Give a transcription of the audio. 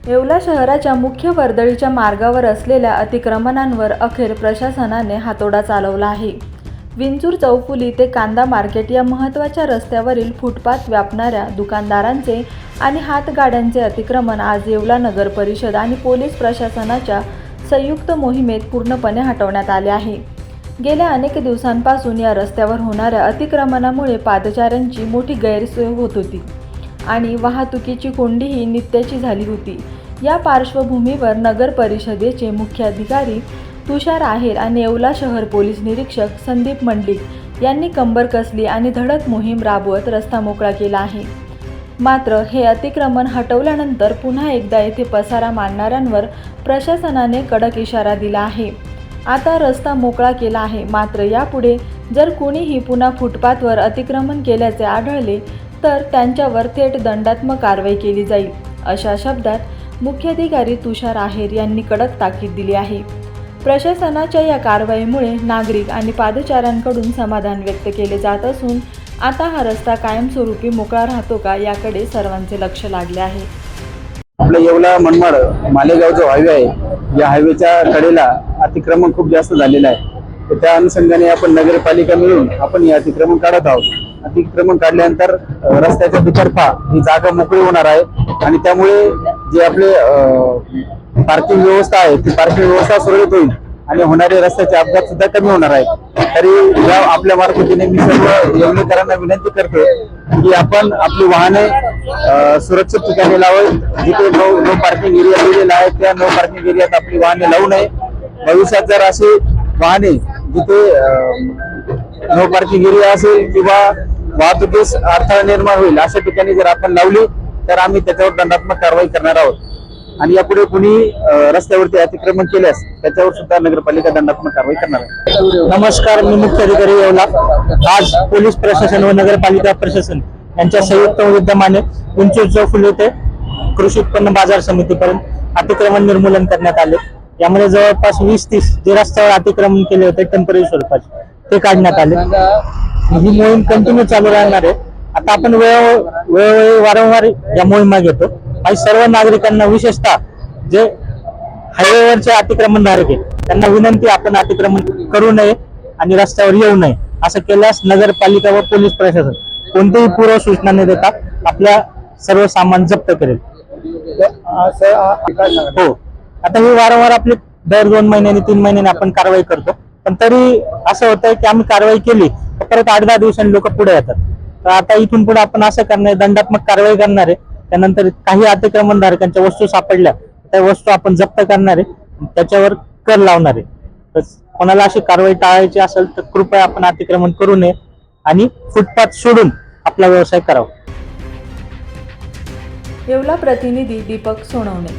येवला शहराच्या मुख्य वर्दळीच्या मार्गावर असलेल्या अतिक्रमणांवर अखेर प्रशासनाने हातोडा चालवला आहे। विंचूर चौफुली ते कांदा मार्केट या महत्त्वाच्या रस्त्यावरील फुटपाथ व्यापणाऱ्या दुकानदारांचे आणि हातगाड्यांचे अतिक्रमण आज येवला नगर परिषद आणि पोलीस प्रशासनाच्या संयुक्त मोहिमेत पूर्णपणे हटवण्यात आले आहे। गेल्या अनेक दिवसांपासून या रस्त्यावर होणाऱ्या अतिक्रमणामुळे पादचाऱ्यांची मोठी गैरसोय होत होती आणि वाहतुकीची कोंडीही नित्याची झाली होती। या पार्श्वभूमीवर नगर परिषदेचे मुख्याधिकारी तुषार आहेर आणि येवला शहर पोलीस निरीक्षक संदीप मंडलिक यांनी कंबर कसली आणि धडक मोहीम राबवत रस्ता मोकळा केला आहे। मात्र हे अतिक्रमण हटवल्यानंतर पुन्हा एकदा येथे पसारा मांडणाऱ्यांवर प्रशासनाने कडक इशारा दिला आहे। आता रस्ता मोकळा केला आहे, मात्र यापुढे जर कोणीही पुन्हा फुटपाथवर अतिक्रमण केल्याचे आढळले तर त्यांच्यावर थेट दंडात्मक कारवाई केली जाईल, अशा शब्दात मुख्याधिकारी तुषार आहेर यांनी कडक ताकीद दिली आहे। प्रशासनाच्या या कारवाईमुळे नागरिक आणि पादचाऱ्यांकडून समाधान व्यक्त केले जात असून आता हा रस्ता कायमस्वरूपी मोकळा राहतो का याकडे सर्वांचे लक्ष लागले आहे। आपल्या येवला मनमाड मालेगाव जो हायवे आहे, या हायवेच्या कडेला अतिक्रमण खूप जास्त झालेलं आहे। त्या अनुषंगाने आपण नगरपालिका मिळून आपण हे अतिक्रमण काढत आहोत। अतिक्रमण काढल्यानंतर रस्त्याच्या दुतर्फा ही जागा मोकळी होणार आहे आणि त्यामुळे जे आपले पार्किंग व्यवस्था आहे ती पार्किंग व्यवस्था सुरळीत होईल आणि होणारे रस्त्याचे अपघात सुद्धा कमी होणार आहेत। तरी या आपल्या मार्फतीने मी सर्व येवलेकरांना विनंती करतो की आपण आपली वाहने सुरक्षित ठिकाणी लावावी। जिथे नो पार्किंग एरिया दिलेला आहे त्या नो पार्किंग एरियात आपली वाहने लावू नये। भविष्यात जर अशी वाहने जिथे नो पार्किंग एरिया असेल किंवा वाहतुकीस अडथळा निर्माण होईल अशा ठिकाणी जर आपण लावली तर आम्ही त्याच्यावर दंडात्मक कारवाई करणार आहोत आणि यापुढे कुणी रस्त्यावरती अतिक्रमण केल्यास त्याच्यावर सुद्धा नगरपालिका दंडात्मक कारवाई करणार आहे। नमस्कार, मी मुख्याधिकारी येवला। आज पोलीस प्रशासन व नगरपालिका प्रशासन यांच्या संयुक्त विद्यमाने विंचूर चौफुली येथे कृषी उत्पन्न बाजार समितीपर्यंत अतिक्रमण निर्मूलन करण्यात आले। यामध्ये जवळपास 20-30 जे रस्त्यावर अतिक्रमण केले होते टेम्पररी स्वरूपाचे ते काढण्यात आले। ही मोहीम कंटिन्यू चालू राहणार आहे। आता आपण वेळोवेळी वारंवार या मोहिमा घेतो आणि सर्व नागरिकांना विशेषतः जे हायवेवरचे अतिक्रमणधारक आहेत त्यांना विनंती, आपण अतिक्रमण करू नये आणि रस्त्यावर येऊ नये। असं केल्यास नगरपालिका व पोलीस प्रशासन कोणतीही पूर्व सूचना न देता आपल्या सर्व सामान जप्त करेल। हो, आता ही वारंवार आपली दर 2 महिन्यांनी 3 महिन्यांनी आपण कारवाई करतो, पण तरी असं होतंय की आम्ही कारवाई केली परत 8-10 दिवसांनी लोक पुढे येतात। तर आता इथून पुढे आपण असं करणार, दंडात्मक कारवाई करणार आहे। त्यानंतर काही अतिक्रमणधारकांच्या वस्तू सापडल्या त्या वस्तू आपण जप्त करणार आहे, त्याच्यावर कर लावणार आहे। तर कोणाला अशी कारवाई टाळायची असेल तर कृपया आपण अतिक्रमण करू नये आणि फुटपाथ सोडून आपला व्यवसाय करावा। येवला प्रतिनिधी दीपक सोनवणे।